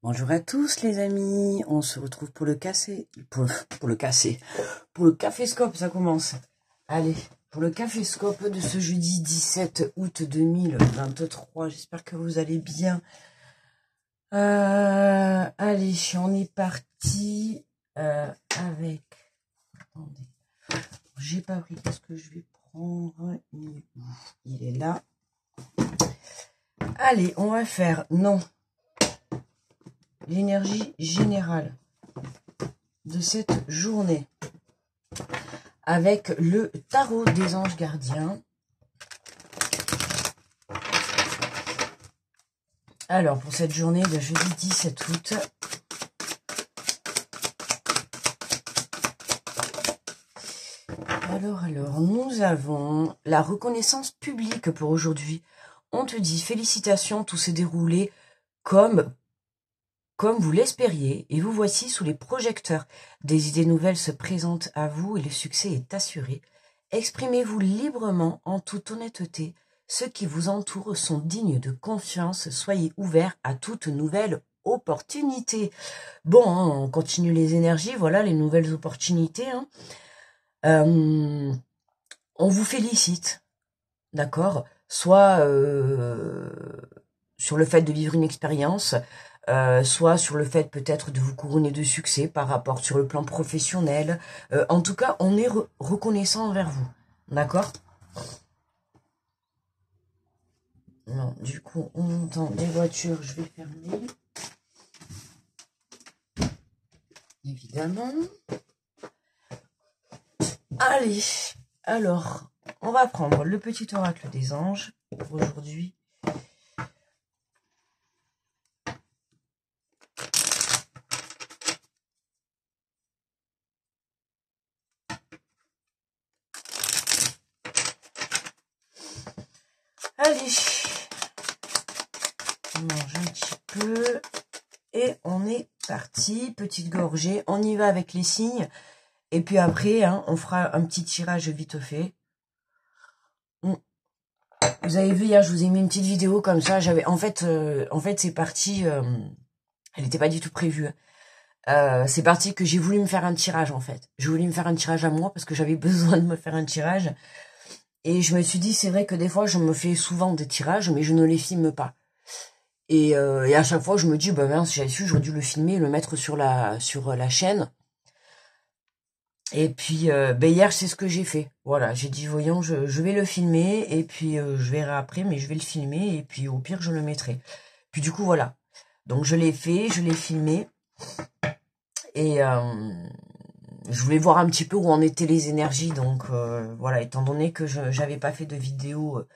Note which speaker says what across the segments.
Speaker 1: Bonjour à tous les amis, on se retrouve pour le pour le caféscope, ça commence. Allez, pour le caféscope de ce jeudi 17 août 2023, j'espère que vous allez bien. Allez, on est parti avec... Attendez, j'ai pas pris, qu'est-ce que je vais prendre? Il est là. Allez, on va faire, non, l'énergie générale de cette journée avec le tarot des anges gardiens. Alors, pour cette journée de jeudi 17 août, alors, nous avons la reconnaissance publique pour aujourd'hui. On te dit félicitations, tout s'est déroulé comme vous l'espériez, et vous voici sous les projecteurs. Des idées nouvelles se présentent à vous et le succès est assuré. Exprimez-vous librement en toute honnêteté. Ceux qui vous entourent sont dignes de confiance. Soyez ouverts à toute nouvelle opportunité. Bon, hein, on continue les énergies, voilà les nouvelles opportunités. On vous félicite, d'accord? Soit sur le fait de vivre une expérience, soit sur le fait peut-être de vous couronner de succès par rapport sur le plan professionnel. En tout cas, on est reconnaissant envers vous. D'accord? Non, du coup, on entend des voitures, je vais fermer. Évidemment. Allez, alors, on va prendre le petit oracle des anges pour aujourd'hui. Allez, on mange un petit peu et on est parti. Petite gorgée, on y va avec les signes. Et puis après, hein, on fera un petit tirage vite fait. Vous avez vu, hier, je vous ai mis une petite vidéo comme ça. J'avais, en fait, c'est parti. Elle n'était pas du tout prévue. C'est parti que j'ai voulu me faire un tirage, en fait. J'ai voulu me faire un tirage à moi parce que j'avais besoin de me faire un tirage. Et je me suis dit, c'est vrai que des fois, je me fais souvent des tirages, mais je ne les filme pas. Et à chaque fois, je me dis, bah mince, j'avais su, j'aurais dû le filmer et le mettre sur la chaîne. Et puis, hier, c'est ce que j'ai fait. Voilà, j'ai dit, voyons, je vais le filmer, et puis je verrai après, mais je vais le filmer, et puis au pire, je le mettrai. Puis du coup, voilà. Donc, je l'ai fait, je l'ai filmé, et je voulais voir un petit peu où en étaient les énergies. Donc, voilà, étant donné que j'avais pas fait de vidéo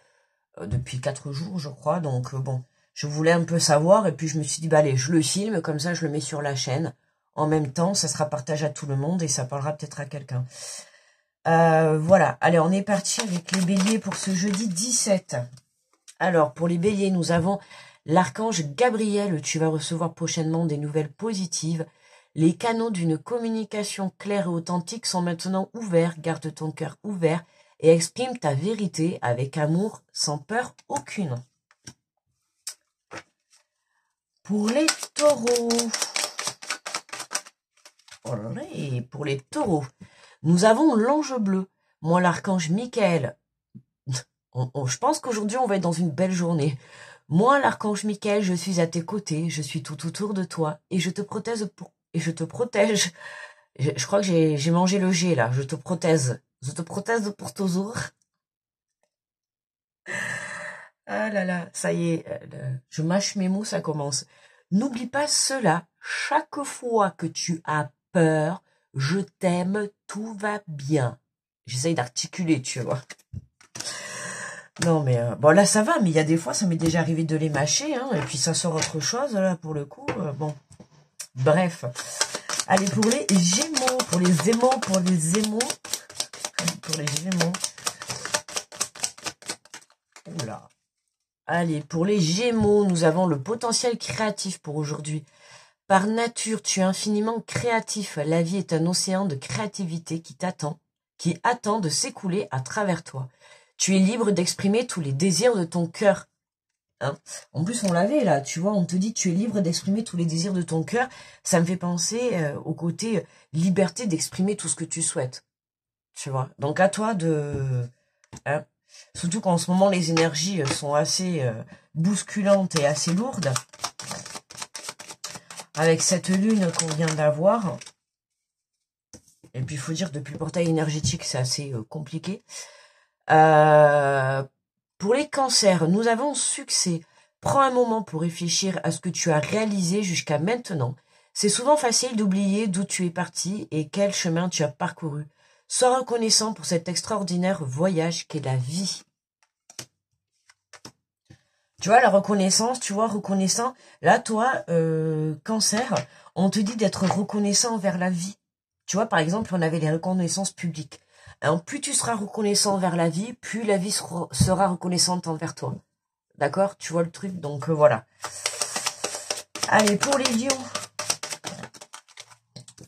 Speaker 1: depuis 4 jours, je crois. Donc, bon, je voulais un peu savoir, et puis je me suis dit, bah allez, je le filme, comme ça, je le mets sur la chaîne. En même temps, ça sera partagé à tout le monde et ça parlera peut-être à quelqu'un. Voilà, allez, on est parti avec les béliers pour ce jeudi 17. Alors, pour les béliers, nous avons l'archange Gabriel. Tu vas recevoir prochainement des nouvelles positives. Les canaux d'une communication claire et authentique sont maintenant ouverts. Garde ton cœur ouvert et exprime ta vérité avec amour, sans peur aucune. Pour les taureaux... Oh là là, et pour les taureaux, nous avons l'ange bleu. Moi, l'archange Michael. Je pense qu'aujourd'hui, on va être dans une belle journée. Moi, l'archange Michael, je suis à tes côtés. Je suis tout autour de toi. Et je te protège Je crois que j'ai mangé le G, là. Je te protège. Je te protège pour toujours. Ah là là, ça y est. Je mâche mes mots, ça commence. N'oublie pas cela. Chaque fois que tu as peur, je t'aime, tout va bien. J'essaye d'articuler, tu vois. Non, mais bon, là, ça va, mais il y a des fois, ça m'est déjà arrivé de les mâcher, hein, et puis ça sort autre chose, là, pour le coup. Bon, bref. Allez, pour les gémeaux, pour les aimants, pour les gémeaux. Oula. Allez, pour les gémeaux, nous avons le potentiel créatif pour aujourd'hui. Par nature, tu es infiniment créatif. La vie est un océan de créativité qui attend de s'écouler à travers toi. Tu es libre d'exprimer tous les désirs de ton cœur. Hein. En plus, on l'avait là, tu vois, on te dit tu es libre d'exprimer tous les désirs de ton cœur. Ça me fait penser au côté liberté d'exprimer tout ce que tu souhaites. Tu vois. Donc à toi de... Hein. Surtout qu'en ce moment, les énergies sont assez bousculantes et assez lourdes. Avec cette lune qu'on vient d'avoir. Et puis, il faut dire, depuis le portail énergétique, c'est assez compliqué. Pour les cancers, nous avons succès. Prends un moment pour réfléchir à ce que tu as réalisé jusqu'à maintenant. C'est souvent facile d'oublier d'où tu es parti et quel chemin tu as parcouru. Sois reconnaissant pour cet extraordinaire voyage qu'est la vie. Tu vois, la reconnaissance, tu vois, reconnaissant. Là, toi, cancer, on te dit d'être reconnaissant envers la vie. Tu vois, par exemple, on avait les reconnaissances publiques. Alors, plus tu seras reconnaissant envers la vie, plus la vie sera reconnaissante envers toi. D'accord? Tu vois le truc? Donc, voilà. Allez, pour les lions.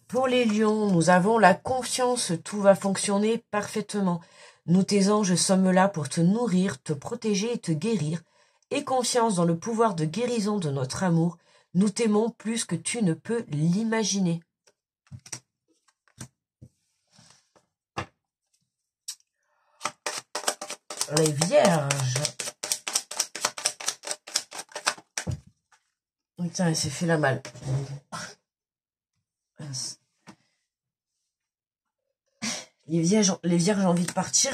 Speaker 1: Pour les lions, nous avons la confiance. Tout va fonctionner parfaitement. Nous, tes anges, sommes là pour te nourrir, te protéger et te guérir. Aie confiance dans le pouvoir de guérison de notre amour. Nous t'aimons plus que tu ne peux l'imaginer. Les vierges. Putain, elle s'est fait la malle. Les vierges ont envie de partir.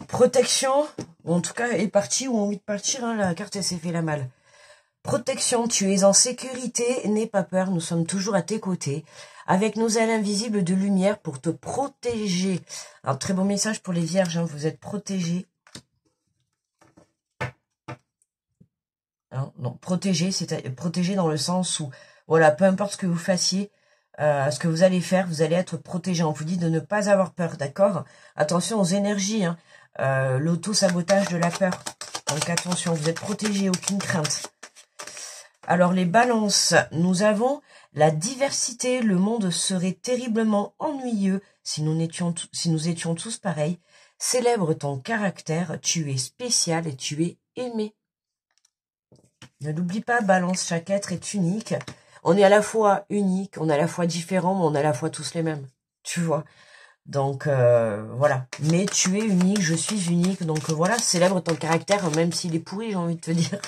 Speaker 1: Protection, ou en tout cas est partie ou ont envie de partir. Hein, la carte, elle s'est fait la malle. Protection, tu es en sécurité, n'aie pas peur, nous sommes toujours à tes côtés, avec nos ailes invisibles de lumière pour te protéger. Alors, très bon message pour les vierges, hein, vous êtes protégés. Hein, non, protégés, c'est protégé dans le sens où, voilà, peu importe ce que vous fassiez, ce que vous allez faire, vous allez être protégé. On vous dit de ne pas avoir peur, d'accord? Attention aux énergies, hein, l'auto-sabotage de la peur. Donc attention, vous êtes protégés, aucune crainte. Alors les balances, nous avons la diversité. Le monde serait terriblement ennuyeux si nous étions tous pareils. Célèbre ton caractère, tu es spécial et tu es aimé. Ne l'oublie pas, balance, chaque être est unique. On est à la fois unique, on est à la fois différent, mais on est à la fois tous les mêmes. Tu vois. Donc, voilà. Mais tu es unique, je suis unique. Donc, voilà, célèbre ton caractère, même s'il est pourri, j'ai envie de te dire.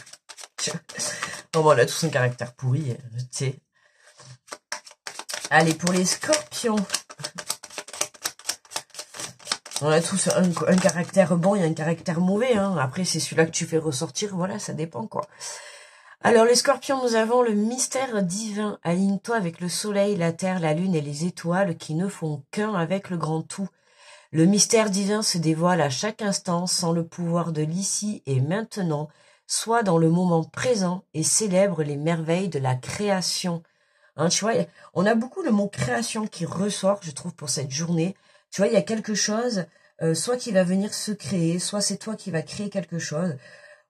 Speaker 1: Bon, on a tous un caractère pourri, tu sais. Allez, pour les scorpions. On a tous un caractère bon et un caractère mauvais. Hein. Après, c'est celui-là que tu fais ressortir. Voilà, ça dépend, quoi. Alors, les scorpions, nous avons le mystère divin. Aligne-toi avec le soleil, la terre, la lune et les étoiles qui ne font qu'un avec le grand tout. Le mystère divin se dévoile à chaque instant sans le pouvoir de l'ici et maintenant. Sois dans le moment présent et célèbre les merveilles de la création. Hein, tu vois, on a beaucoup le mot création qui ressort, je trouve, pour cette journée. Tu vois, il y a quelque chose, soit qui va venir se créer, soit c'est toi qui vas créer quelque chose,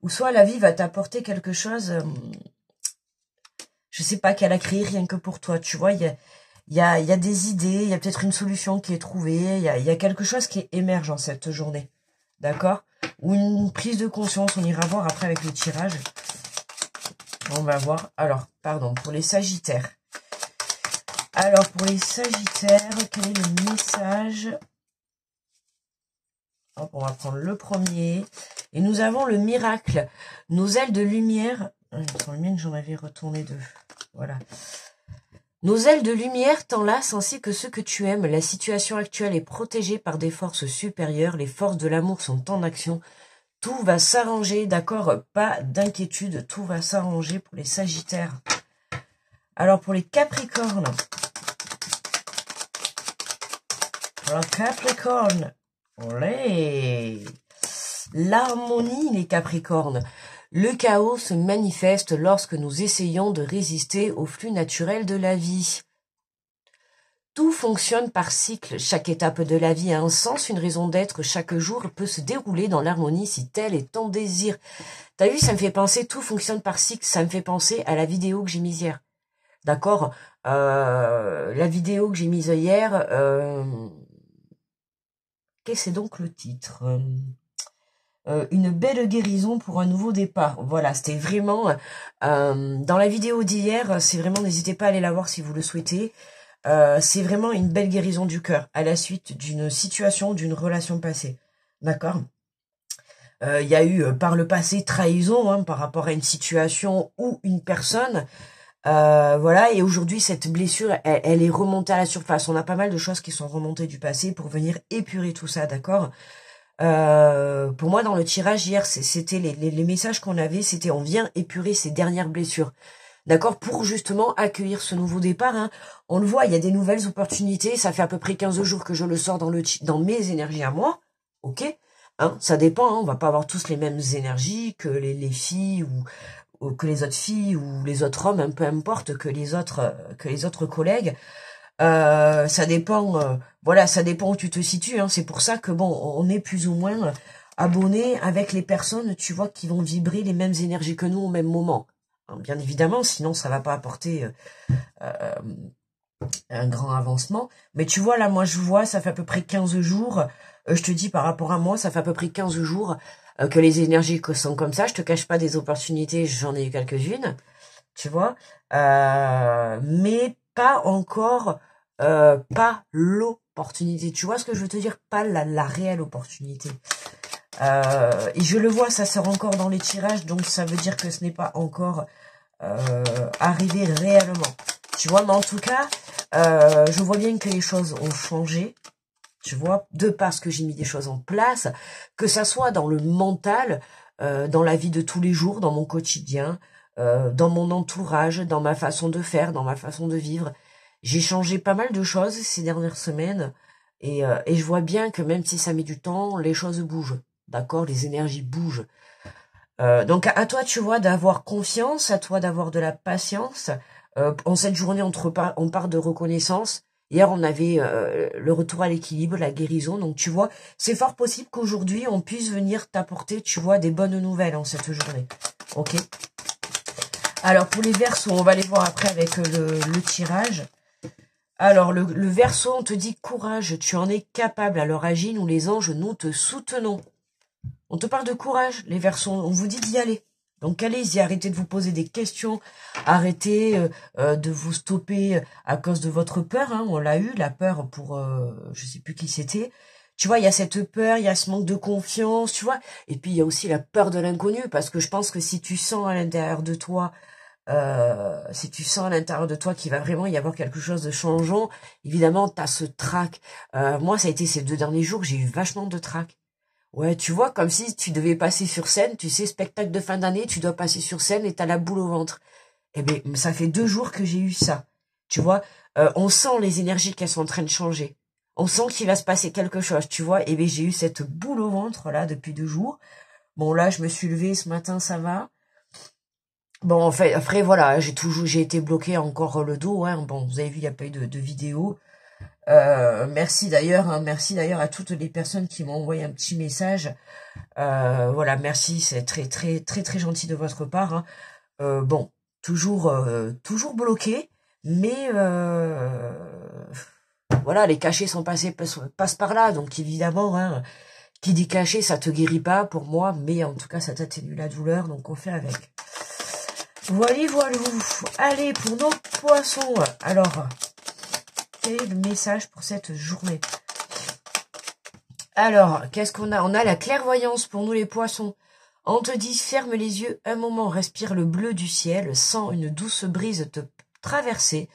Speaker 1: ou soit la vie va t'apporter quelque chose, je sais pas, qu'elle a créé rien que pour toi. Tu vois, il y a des idées, il y a peut-être une solution qui est trouvée, il y a quelque chose qui émerge en cette journée. D'accord? Ou une prise de conscience, on ira voir après avec le tirage. On va voir. Alors, pardon, pour les sagittaires. Alors, pour les sagittaires, quel est le message? Hop, on va prendre le premier. Et nous avons le miracle. Nos ailes de lumière. Sur les miennes, j'en avais retourné deux. Voilà. Nos ailes de lumière t'enlacent ainsi que ceux que tu aimes. La situation actuelle est protégée par des forces supérieures. Les forces de l'amour sont en action. Tout va s'arranger, d'accord? Pas d'inquiétude. Tout va s'arranger pour les sagittaires. Alors, pour les capricornes. Alors, Capricorne. Olé. L'harmonie, les capricornes. Le chaos se manifeste lorsque nous essayons de résister au flux naturel de la vie. Tout fonctionne par cycle. Chaque étape de la vie a un sens, une raison d'être. Chaque jour peut se dérouler dans l'harmonie si tel est ton désir. T'as vu, ça me fait penser, tout fonctionne par cycle. Ça me fait penser à la vidéo que j'ai mise hier. D'accord? La vidéo que j'ai mise hier, qu'est-ce que c'est donc le titre? une belle guérison pour un nouveau départ. Voilà, c'était vraiment... dans la vidéo d'hier, c'est vraiment, n'hésitez pas à aller la voir si vous le souhaitez. C'est vraiment une belle guérison du cœur à la suite d'une situation, d'une relation passée. D'accord? Il y a eu par le passé trahison hein, par rapport à une situation ou une personne. Voilà, et aujourd'hui, cette blessure, elle est remontée à la surface. On a pas mal de choses qui sont remontées du passé pour venir épurer tout ça, d'accord? Pour moi, dans le tirage hier, c'était les messages qu'on avait, c'était on vient épurer ces dernières blessures. D'accord? Pour justement accueillir ce nouveau départ. Hein. On le voit, il y a des nouvelles opportunités. Ça fait à peu près 15 jours que je le sors dans mes énergies à moi. Ok? Hein, ça dépend, hein, on va pas avoir tous les mêmes énergies que les filles ou que les autres filles ou les autres hommes, hein, peu importe, que les autres collègues. Ça dépend, voilà, ça dépend où tu te situes. Hein. C'est pour ça que bon, on est plus ou moins abonné avec les personnes, tu vois, qui vont vibrer les mêmes énergies que nous au même moment. Hein, bien évidemment, sinon ça va pas apporter un grand avancement. Mais tu vois, là, moi, je vois, ça fait à peu près 15 jours. Je te dis, par rapport à moi, ça fait à peu près 15 jours que les énergies sont comme ça. Je te cache pas des opportunités, j'en ai eu quelques-unes, tu vois. Mais pas encore, pas l'opportunité. Tu vois ce que je veux te dire? Pas la réelle opportunité. Et je le vois, ça sort encore dans les tirages, donc ça veut dire que ce n'est pas encore arrivé réellement. Tu vois, mais en tout cas, je vois bien que les choses ont changé. Tu vois, de parce que j'ai mis des choses en place, que ça soit dans le mental, dans la vie de tous les jours, dans mon quotidien, dans mon entourage, dans ma façon de faire, dans ma façon de vivre. J'ai changé pas mal de choses ces dernières semaines et je vois bien que même si ça met du temps, les choses bougent. D'accord? Les énergies bougent. Donc à toi, tu vois, d'avoir confiance, à toi d'avoir de la patience. En cette journée, on part de reconnaissance. Hier, on avait le retour à l'équilibre, la guérison. Donc tu vois, c'est fort possible qu'aujourd'hui, on puisse venir t'apporter, tu vois, des bonnes nouvelles en cette journée. Ok? Alors pour les Verseaux, on va les voir après avec le tirage. Alors le Verseau, on te dit courage, tu en es capable. Alors agis, nous les anges, nous te soutenons. On te parle de courage, les Verseaux, on vous dit d'y aller. Donc allez-y, arrêtez de vous poser des questions, arrêtez de vous stopper à cause de votre peur. Hein. On l'a eu, la peur pour, je sais plus qui c'était. Tu vois, il y a cette peur, il y a ce manque de confiance, tu vois. Et puis il y a aussi la peur de l'inconnu, parce que je pense que si tu sens à l'intérieur de toi, qu'il va vraiment y avoir quelque chose de changeant, évidemment, tu as ce trac. Moi, ça a été ces 2 derniers jours, j'ai eu vachement de trac. Ouais, tu vois, comme si tu devais passer sur scène, tu sais, spectacle de fin d'année, tu dois passer sur scène et t'as la boule au ventre. Eh bien, ça fait 2 jours que j'ai eu ça. Tu vois, on sent les énergies qu'elles sont en train de changer. On sent qu'il va se passer quelque chose, tu vois. Eh bien, j'ai eu cette boule au ventre, là, depuis 2 jours. Bon, là, je me suis levée ce matin, ça va. Bon, en fait, après, voilà, j'ai été bloquée encore le dos, hein. Bon, vous avez vu, il n'y a pas eu de vidéo. Merci d'ailleurs, hein, merci d'ailleurs à toutes les personnes qui m'ont envoyé un petit message. Voilà, merci, c'est très très très très gentil de votre part. Hein. Bon, toujours bloqué, mais voilà, les cachets sont passent par là, donc évidemment, hein, qui dit cachet, ça te guérit pas pour moi, mais en tout cas, ça t'atténue la douleur, donc on fait avec. Voilà. Allez, pour nos poissons. Alors, quel est le message pour cette journée? Alors, qu'est-ce qu'on a? On a la clairvoyance pour nous les poissons. On te dit, ferme les yeux un moment, respire le bleu du ciel, sens une douce brise te traverser.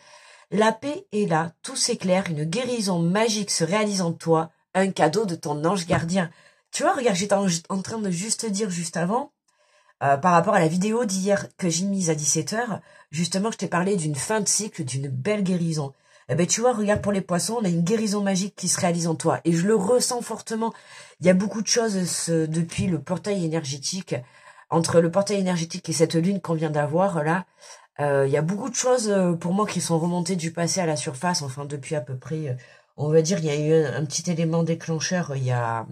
Speaker 1: La paix est là, tout s'éclaire, une guérison magique se réalise en toi, un cadeau de ton ange gardien. Tu vois, regarde, j'étais en train de juste dire juste avant, par rapport à la vidéo d'hier que j'ai mise à 17h, justement, je t'ai parlé d'une fin de cycle, d'une belle guérison. Eh ben, tu vois, regarde, pour les poissons, on a une guérison magique qui se réalise en toi. Et je le ressens fortement. Il y a beaucoup de choses depuis le portail énergétique, entre le portail énergétique et cette lune qu'on vient d'avoir, là. Il y a beaucoup de choses pour moi qui sont remontées du passé à la surface, enfin, depuis à peu près, on va dire, il y a eu un petit élément déclencheur il y a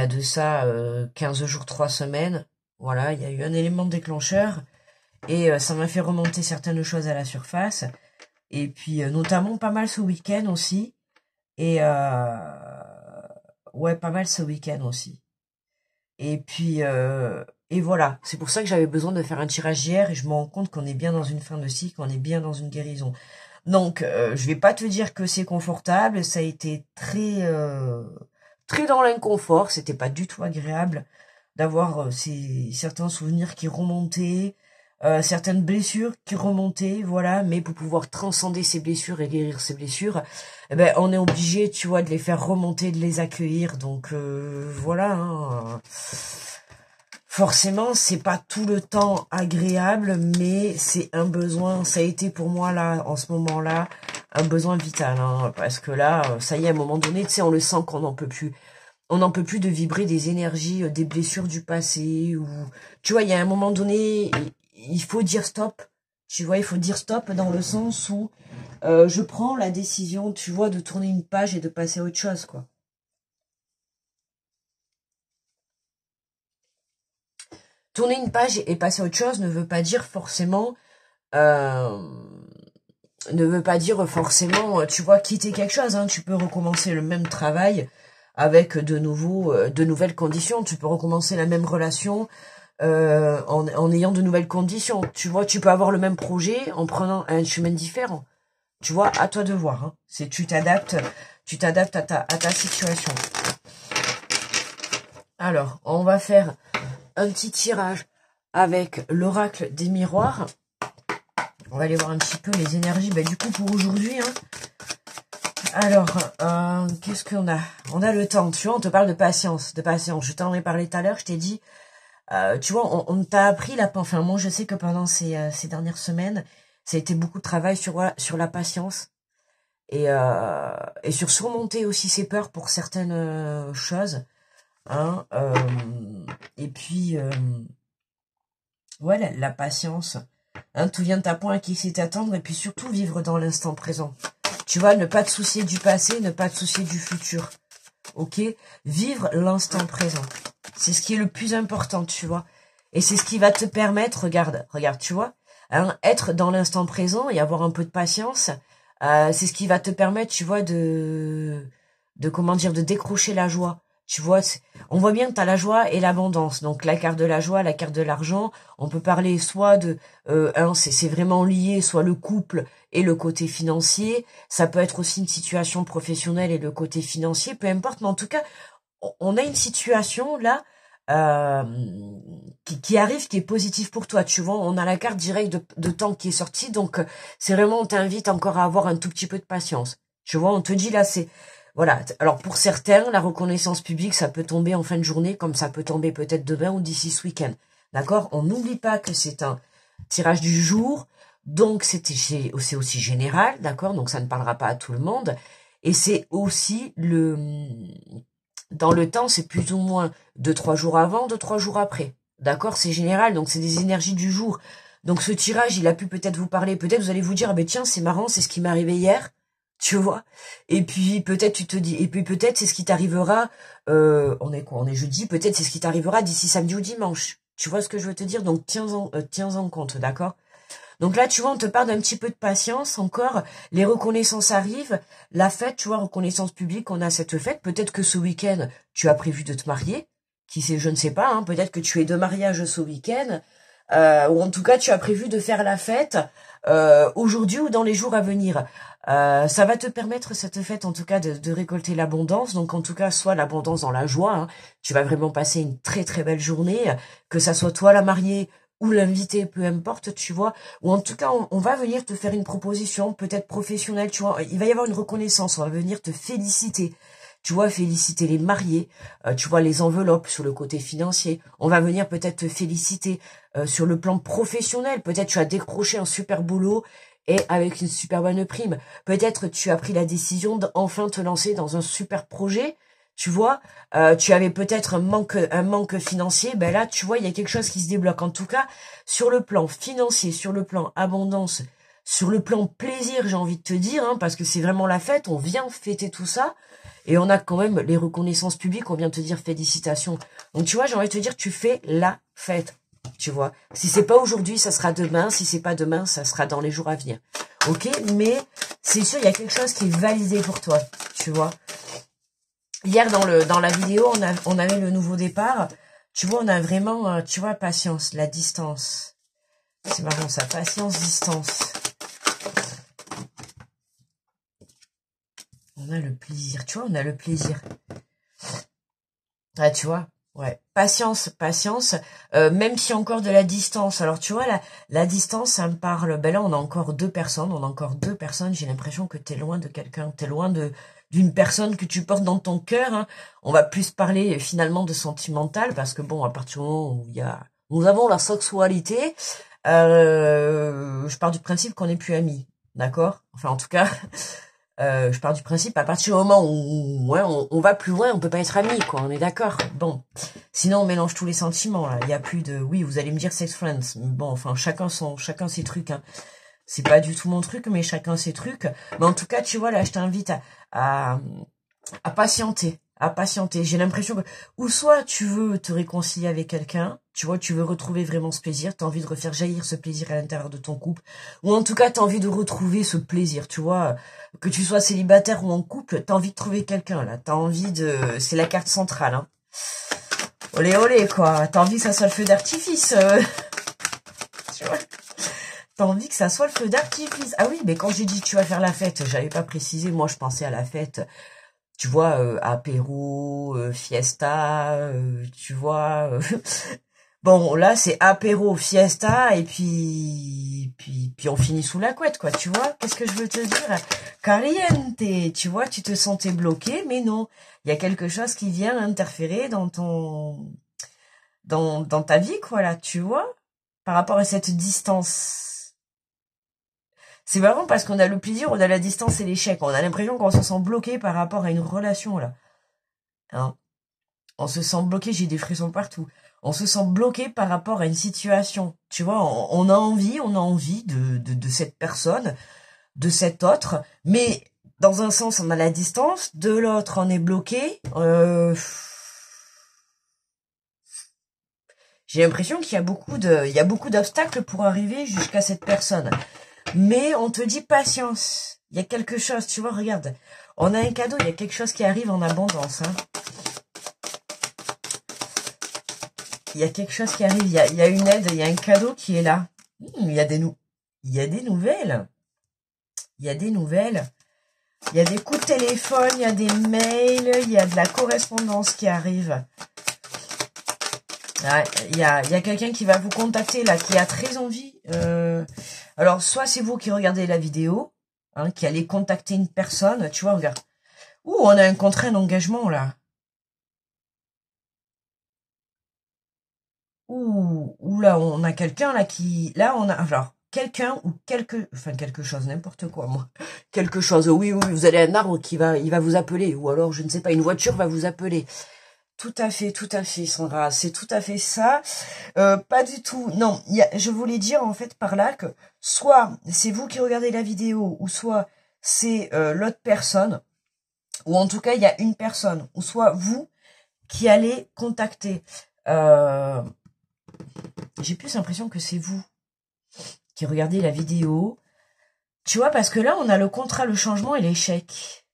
Speaker 1: de ça 15 jours, 3 semaines. Voilà, il y a eu un élément déclencheur et ça m'a fait remonter certaines choses à la surface. Et puis notamment pas mal ce week-end aussi. Et ouais, pas mal ce week-end aussi. Et puis, et voilà. C'est pour ça que j'avais besoin de faire un tirage hier et je me rends compte qu'on est bien dans une fin de cycle, on est bien dans une guérison. Donc, je vais pas te dire que c'est confortable, ça a été très dans l'inconfort, c'était pas du tout agréable d'avoir certains souvenirs qui remontaient, certaines blessures qui remontaient, voilà, mais pour pouvoir transcender ces blessures et guérir ces blessures, eh ben, on est obligé, tu vois, de les faire remonter, de les accueillir, donc voilà, hein. Forcément, c'est pas tout le temps agréable, mais c'est un besoin, ça a été pour moi là, en ce moment-là, un besoin vital, hein, parce que là, ça y est, à un moment donné, tu sais, on le sent qu'on n'en peut plus. On n'en peut plus de vibrer des énergies, des blessures du passé, ou, tu vois, il y a un moment donné, il faut dire stop, tu vois, il faut dire stop dans le sens où je prends la décision, tu vois, de tourner une page et de passer à autre chose, quoi. Tourner une page et passer à autre chose ne veut pas dire forcément, euh, tu vois, quitter quelque chose, hein. Tu peux recommencer le même travail avec de nouvelles conditions. Tu peux recommencer la même relation en ayant de nouvelles conditions. Tu vois, tu peux avoir le même projet en prenant un chemin différent. Tu vois, à toi de voir, hein. C'est tu t'adaptes à ta situation. Alors, on va faire un petit tirage avec l'oracle des miroirs. On va aller voir un petit peu les énergies. Ben, du coup, pour aujourd'hui, hein. Alors, qu'est-ce qu'on a? On a le temps, tu vois, on te parle de patience, de patience. Je t'en ai parlé tout à l'heure, je t'ai dit, tu vois, on t'a appris enfin, moi, je sais que pendant ces dernières semaines, ça a été beaucoup de travail sur la patience et sur surmonter aussi ses peurs pour certaines choses, hein. Et puis, ouais, la patience, hein, tout vient de t'apprendre à qui c'est t'attendre et puis surtout vivre dans l'instant présent. Tu vois, ne pas te soucier du passé, ne pas te soucier du futur. Ok? Vivre l'instant présent. C'est ce qui est le plus important, tu vois. Et c'est ce qui va te permettre, regarde, tu vois, hein, être dans l'instant présent et avoir un peu de patience, c'est ce qui va te permettre, tu vois, comment dire, de décrocher la joie. Tu vois, on voit bien que tu as la joie et l'abondance. Donc la carte de la joie, la carte de l'argent, on peut parler soit de, c'est vraiment lié, soit le couple et le côté financier. Ça peut être aussi une situation professionnelle et le côté financier, peu importe. Mais en tout cas, on a une situation là euh, qui arrive, qui est positive pour toi. Tu vois, on a la carte directe de temps qui est sortie. Donc, c'est vraiment, on t'invite encore à avoir un tout petit peu de patience. Tu vois, on te dit là, c'est... Voilà. Alors, pour certains, la reconnaissance publique, ça peut tomber en fin de journée, comme ça peut tomber peut-être demain ou d'ici ce week-end. D'accord? On n'oublie pas que c'est un tirage du jour. Donc, c'est aussi général. D'accord? Donc, ça ne parlera pas à tout le monde. Et c'est aussi dans le temps, c'est plus ou moins 2-3 jours avant, 2-3 jours après. D'accord? C'est général, donc c'est des énergies du jour. Donc ce tirage, il a pu peut-être vous parler. Peut-être vous allez vous dire, ah ben tiens, c'est marrant, c'est ce qui m'est arrivé hier. Tu vois? Et puis peut-être tu te dis, et puis peut-être c'est ce qui t'arrivera, on est quoi? On est jeudi, peut-être c'est ce qui t'arrivera d'ici samedi ou dimanche. Tu vois ce que je veux te dire? Donc tiens-en compte, d'accord? Donc là, tu vois, on te parle d'un petit peu de patience encore. Les reconnaissances arrivent. La fête, tu vois, reconnaissance publique, on a cette fête. Peut-être que ce week-end, tu as prévu de te marier. Qui sait, je ne sais pas. Hein. Peut-être que tu es de mariage ce week-end. Ou en tout cas, tu as prévu de faire la fête aujourd'hui ou dans les jours à venir. Ça va te permettre, cette fête, en tout cas, de récolter l'abondance. Donc, en tout cas, soit l'abondance dans la joie. Hein. Tu vas vraiment passer une très, très belle journée. Que ça soit toi la mariée ou l'invité, peu importe, tu vois, ou en tout cas, on va venir te faire une proposition, peut-être professionnelle, tu vois, il va y avoir une reconnaissance, on va venir te féliciter, tu vois, féliciter les mariés, tu vois, les enveloppes sur le côté financier, on va venir peut-être te féliciter sur le plan professionnel, peut-être tu as décroché un super boulot et avec une super bonne prime, peut-être tu as pris la décision d'enfin te lancer dans un super projet. Tu vois, tu avais peut-être un manque financier, ben là, tu vois, il y a quelque chose qui se débloque. En tout cas, sur le plan financier, sur le plan abondance, sur le plan plaisir, j'ai envie de te dire, hein, parce que c'est vraiment la fête, on vient fêter tout ça, et on a quand même les reconnaissances publiques, on vient te dire félicitations. Donc tu vois, j'ai envie de te dire, tu fais la fête, tu vois. Si c'est pas aujourd'hui, ça sera demain, si c'est pas demain, ça sera dans les jours à venir. Ok, mais c'est sûr, il y a quelque chose qui est validé pour toi, tu vois. Hier, dans la vidéo, on avait le nouveau départ. Tu vois, on a vraiment, tu vois, patience, la distance. C'est marrant ça, patience, distance. On a le plaisir, tu vois, on a le plaisir. Ah, tu vois, ouais. Patience, patience, même si encore de la distance. Alors, tu vois, la distance, ça me parle. Ben là, on a encore deux personnes, j'ai l'impression que t'es loin de quelqu'un, t'es loin d'une personne que tu portes dans ton cœur. Hein. On va plus parler finalement de sentimental, parce que bon, à partir du moment où nous avons la sexualité, je pars du principe qu'on n'est plus amis, d'accord? Enfin, en tout cas, je pars du principe, à partir du moment où ouais, on va plus loin, on peut pas être amis, quoi, on est d'accord? Bon, sinon on mélange tous les sentiments, là. Il y a plus de... Oui, vous allez me dire sex friends. Bon, enfin, chacun ses trucs, hein. C'est pas du tout mon truc, mais chacun ses trucs. Mais en tout cas, tu vois, là, je t'invite à patienter, à patienter. J'ai l'impression que, ou soit tu veux te réconcilier avec quelqu'un, tu vois, tu veux retrouver vraiment ce plaisir, tu as envie de refaire jaillir ce plaisir à l'intérieur de ton couple, ou en tout cas, tu as envie de retrouver ce plaisir, tu vois, que tu sois célibataire ou en couple, tu as envie de trouver quelqu'un, là, tu as envie de... C'est la carte centrale, hein. Olé, olé, quoi, t'as envie que ça soit le feu d'artifice, tu vois. T'as envie que ça soit le feu d'artifice. Ah oui, mais quand j'ai dit tu vas faire la fête, j'avais pas précisé, moi je pensais à la fête, tu vois, apéro, fiesta, tu vois. Bon, là c'est apéro, fiesta, et puis on finit sous la couette, quoi, tu vois. Qu'est-ce que je veux te dire? Caliente, tu vois, tu te sentais bloqué, mais non. Il y a quelque chose qui vient interférer dans dans ta vie, quoi, là, tu vois, par rapport à cette distance. C'est marrant parce qu'on a le plaisir, on a la distance et l'échec. On a l'impression qu'on se sent bloqué par rapport à une relation, là. Hein, on se sent bloqué, j'ai des frissons partout. On se sent bloqué par rapport à une situation. Tu vois, on a envie de cette personne, de cet autre, mais dans un sens, on a la distance, de l'autre, on est bloqué. J'ai l'impression qu'il y a beaucoup d'obstacles pour arriver jusqu'à cette personne. Mais on te dit patience. Il y a quelque chose, tu vois, regarde. On a un cadeau, il y a quelque chose qui arrive en abondance. Hein. Il y a quelque chose qui arrive, il y a une aide, il y a un cadeau qui est là. Il y a des nouvelles. Il y a des nouvelles. Il y a des coups de téléphone, il y a des mails, il y a de la correspondance qui arrive. Ah, il y a quelqu'un qui va vous contacter là, qui a très envie. Alors, soit c'est vous qui regardez la vidéo, hein, qui allez contacter une personne, tu vois, regarde. Ouh, on a un contrat d'engagement là. Ouh là, on a quelqu'un là qui... Là, on a... Alors, quelqu'un ou quelque chose, n'importe quoi, moi. Quelque chose, oui, vous allez à un arbre il va vous appeler. Ou alors, je ne sais pas, une voiture va vous appeler. Tout à fait, Sandra, c'est tout à fait ça. Pas du tout. Non, je voulais dire en fait par là que soit c'est vous qui regardez la vidéo, ou soit c'est l'autre personne, ou en tout cas il y a une personne, ou soit vous qui allez contacter. J'ai plus l'impression que c'est vous qui regardez la vidéo. Tu vois, parce que là on a le contrat, le changement et l'échec.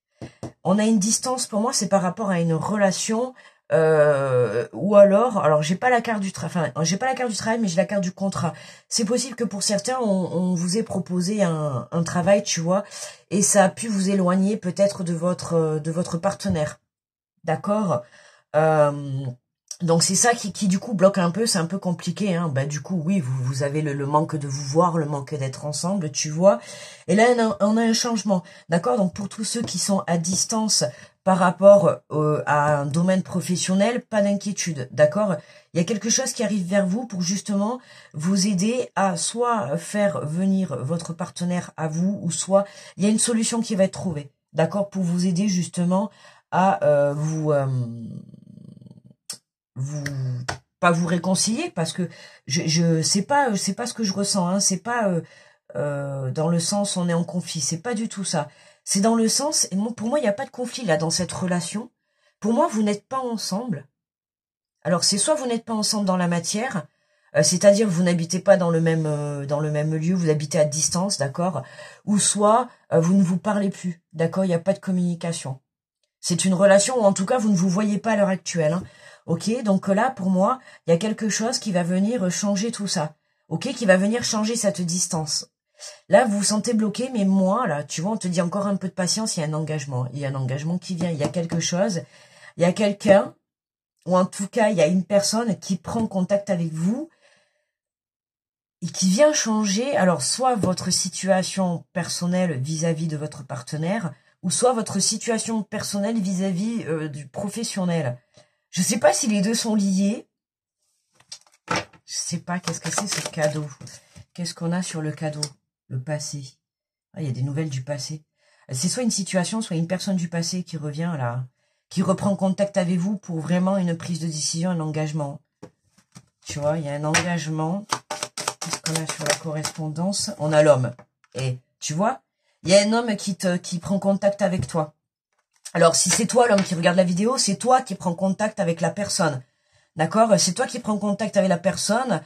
Speaker 1: On a une distance, pour moi c'est par rapport à une relation. Ou alors j'ai pas la carte du travail, j'ai pas la carte du travail, mais j'ai la carte du contrat. C'est possible que pour certains, on vous ait proposé un travail, tu vois, et ça a pu vous éloigner peut-être de votre partenaire, d'accord. Donc c'est ça qui du coup bloque un peu, c'est un peu compliqué, hein. Bah du coup oui, vous avez le manque de vous voir, le manque d'être ensemble, tu vois. Et là on a un changement, d'accord. Donc pour tous ceux qui sont à distance par rapport à un domaine professionnel, pas d'inquiétude, d'accord. Il y a quelque chose qui arrive vers vous pour justement vous aider à soit faire venir votre partenaire à vous, ou soit il y a une solution qui va être trouvée, d'accord, pour vous aider justement à vous pas vous réconcilier, parce que je c'est pas ce que je ressens, hein, c'est pas dans le sens on est en conflit, c'est pas du tout ça. C'est dans le sens, et pour moi il n'y a pas de conflit là dans cette relation. Pour moi vous n'êtes pas ensemble. Alors c'est soit vous n'êtes pas ensemble dans la matière, c'est-à-dire vous n'habitez pas dans le même lieu, vous habitez à distance, d'accord, ou soit vous ne vous parlez plus, d'accord, il n'y a pas de communication. C'est une relation où en tout cas vous ne vous voyez pas à l'heure actuelle, hein. Ok, donc là, pour moi, il y a quelque chose qui va venir changer tout ça. Ok, qui va venir changer cette distance. Là, vous vous sentez bloqué, mais moi, là, tu vois, on te dit encore un peu de patience, il y a un engagement. Il y a un engagement qui vient, il y a quelque chose. Il y a quelqu'un, ou en tout cas, il y a une personne qui prend contact avec vous et qui vient changer, alors, soit votre situation personnelle vis-à-vis de votre partenaire, ou soit votre situation personnelle vis-à-vis du professionnel. Je sais pas si les deux sont liés. Je sais pas, qu'est-ce que c'est ce cadeau? Qu'est-ce qu'on a sur le cadeau? Le passé. Ah, il y a des nouvelles du passé. C'est soit une situation, soit une personne du passé qui revient là, qui reprend contact avec vous pour vraiment une prise de décision, un engagement. Tu vois, il y a un engagement. Qu'est-ce qu'on a sur la correspondance? On a l'homme. Et tu vois, il y a un homme qui prend contact avec toi. Alors, si c'est toi l'homme qui regarde la vidéo, c'est toi qui prends contact avec la personne. D'accord? C'est toi qui prends contact avec la personne.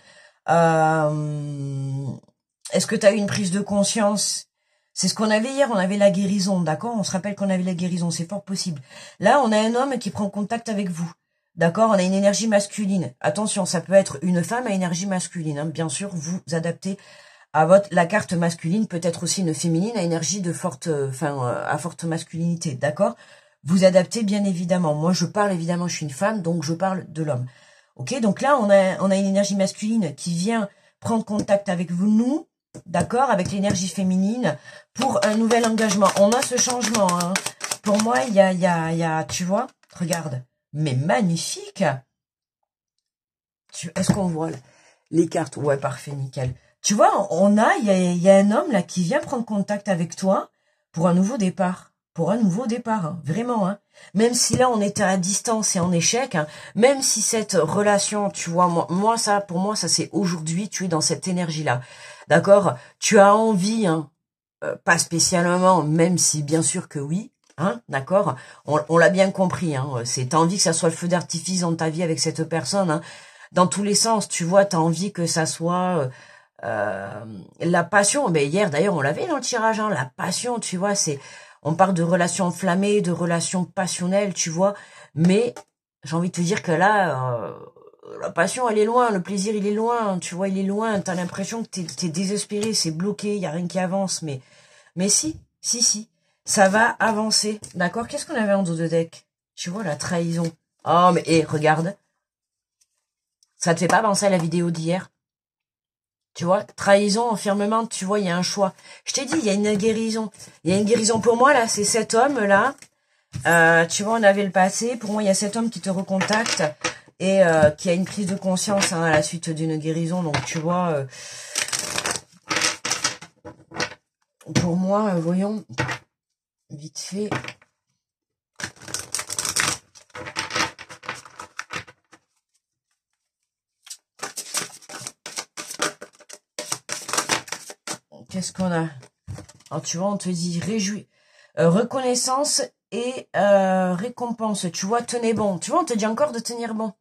Speaker 1: Est-ce que tu as eu une prise de conscience? C'est ce qu'on avait hier, on avait la guérison, d'accord? On se rappelle qu'on avait la guérison, c'est fort possible. Là, on a un homme qui prend contact avec vous. D'accord? On a une énergie masculine. Attention, ça peut être une femme à énergie masculine. Hein. Bien sûr, vous adaptez à la carte masculine, peut-être aussi une féminine à énergie de forte, à forte masculinité. D'accord? Vous adaptez bien évidemment. Moi, je parle évidemment, je suis une femme, donc je parle de l'homme. Ok? Donc là, on a une énergie masculine qui vient prendre contact avec vous, nous, d'accord? Avec l'énergie féminine pour un nouvel engagement. On a ce changement. Hein. Pour moi, il y a, tu vois, regarde. Mais magnifique. Est-ce qu'on voit les cartes? Ouais, parfait, nickel. Tu vois, il y a un homme là qui vient prendre contact avec toi pour un nouveau départ. Pour un nouveau départ, hein, vraiment. Hein. Même si là, on était à distance et en échec, hein, même si cette relation, tu vois, pour moi, ça c'est aujourd'hui, tu es dans cette énergie-là. D'accord? Tu as envie, hein, pas spécialement, même si bien sûr que oui, hein, d'accord? On l'a bien compris, hein, t'as envie que ça soit le feu d'artifice dans ta vie avec cette personne, hein, dans tous les sens, tu vois, t'as envie que ça soit la passion. Mais hier, d'ailleurs, on l'avait dans le tirage, hein, la passion, tu vois, on parle de relations enflammées, de relations passionnelles, tu vois, mais j'ai envie de te dire que là, la passion, elle est loin, le plaisir, il est loin, tu vois, il est loin, t'as l'impression que t'es désespéré, c'est bloqué, il y a rien qui avance, mais si, ça va avancer, d'accord? Qu'est-ce qu'on avait en dos de deck? Tu vois, la trahison. Oh, mais regarde, ça te fait pas penser à la vidéo d'hier? Tu vois, trahison, enfermement, tu vois, il y a un choix. Je t'ai dit, il y a une guérison. Il y a une guérison pour moi, là, c'est cet homme-là. Tu vois, on avait le passé. Pour moi, il y a cet homme qui te recontacte et qui a une prise de conscience hein, à la suite d'une guérison. Donc, tu vois, pour moi, voyons, vite fait. Qu'est-ce qu'on a? Alors, tu vois, on te dit reconnaissance et récompense. Tu vois, tenez bon. Tu vois, on te dit encore de tenir bon.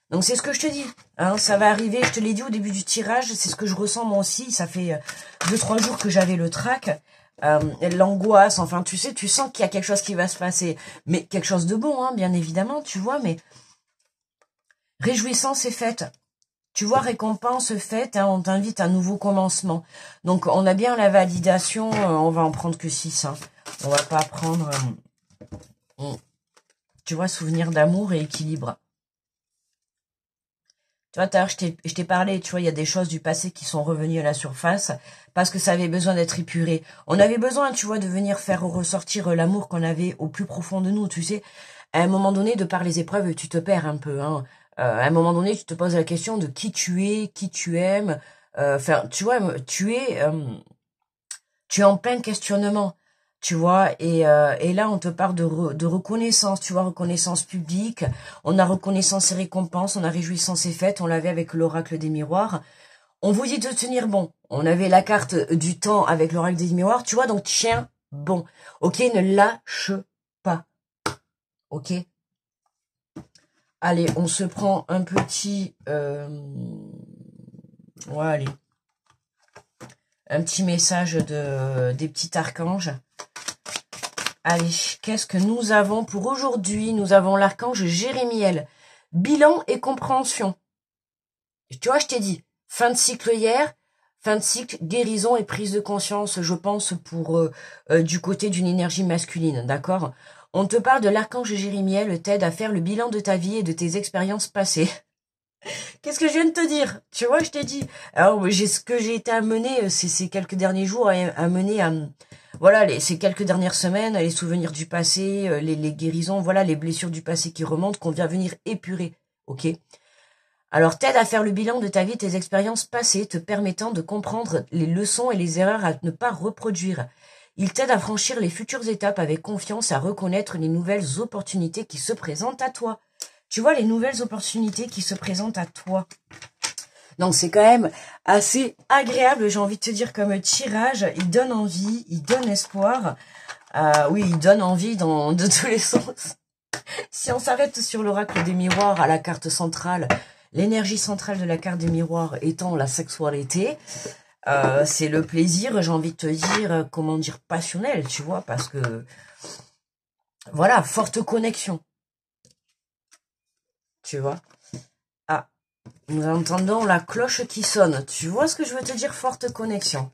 Speaker 1: Donc, c'est ce que je te dis. Hein, ça va arriver. Je te l'ai dit au début du tirage. C'est ce que je ressens moi aussi. Ça fait 2-3 jours que j'avais le trac. L'angoisse. Enfin, tu sais, tu sens qu'il y a quelque chose qui va se passer. Mais quelque chose de bon, hein, bien évidemment, tu vois. Mais réjouissance est faite. Tu vois, récompense faite, hein, on t'invite à un nouveau commencement. Donc, on a bien la validation, on va en prendre que 6. Hein. On va pas prendre, tu vois, souvenir d'amour et équilibre. Tu vois, tout à l'heure, je t'ai parlé, tu vois, il y a des choses du passé qui sont revenues à la surface parce que ça avait besoin d'être épuré. On avait besoin, tu vois, de venir faire ressortir l'amour qu'on avait au plus profond de nous, tu sais. À un moment donné, de par les épreuves, tu te perds un peu, hein. À un moment donné, tu te poses la question de qui tu es, qui tu aimes. Enfin, tu vois, tu es en plein questionnement, tu vois. Et là, on te parle de reconnaissance, tu vois, reconnaissance publique. On a reconnaissance et récompense, on a réjouissance et fête. On l'avait avec l'oracle des miroirs. On vous dit de tenir bon. On avait la carte du temps avec l'oracle des miroirs, tu vois. Donc, tiens bon. Ok, ne lâche pas. Ok. Allez, on se prend un petit... ouais, allez. Un petit message des petits archanges. Allez, qu'est-ce que nous avons pour aujourd'hui? Nous avons l'archange Jérémiel. Bilan et compréhension. Tu vois, je t'ai dit, fin de cycle hier, fin de cycle, guérison et prise de conscience, je pense, pour du côté d'une énergie masculine, d'accord? On te parle de l'archange Jérémiel, t'aide à faire le bilan de ta vie et de tes expériences passées. Qu'est-ce que je viens de te dire? Tu vois, je t'ai dit. Alors, ce que j'ai été amené ces quelques derniers jours, à mener à... Voilà, ces quelques dernières semaines, les souvenirs du passé, les guérisons, voilà, les blessures du passé qui remontent, qu'on vient venir épurer, ok? Alors, t'aide à faire le bilan de ta vie, tes expériences passées, te permettant de comprendre les leçons et les erreurs à ne pas reproduire. Il t'aide à franchir les futures étapes avec confiance, à reconnaître les nouvelles opportunités qui se présentent à toi. Tu vois, les nouvelles opportunités qui se présentent à toi. Donc, c'est quand même assez agréable, j'ai envie de te dire, comme tirage. Il donne envie, il donne espoir. Oui, il donne envie de tous les sens. Si on s'arrête sur l'oracle des miroirs à la carte centrale, l'énergie centrale de la carte des miroirs étant la sexualité, c'est le plaisir, j'ai envie de te dire, comment dire, passionnel, tu vois, parce que, voilà, forte connexion. Tu vois. Ah, nous entendons la cloche qui sonne. Tu vois ce que je veux te dire? Forte connexion.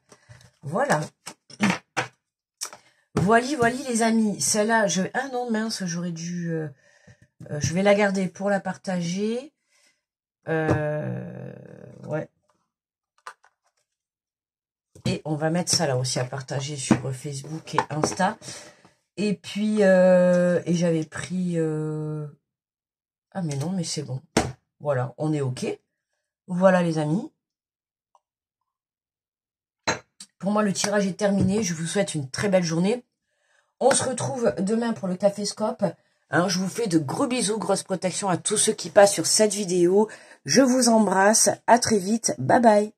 Speaker 1: Voilà. Voili, les amis. Celle-là, ah non, mince, j'aurais dû... je vais la garder pour la partager. Ouais. Et on va mettre ça là aussi à partager sur Facebook et Insta. Et puis, et j'avais pris... Ah mais non, mais c'est bon. Voilà, on est OK. Voilà les amis. Pour moi, le tirage est terminé. Je vous souhaite une très belle journée. On se retrouve demain pour le Caféscope. Hein, je vous fais de gros bisous, grosse protection à tous ceux qui passent sur cette vidéo. Je vous embrasse. À très vite. Bye bye.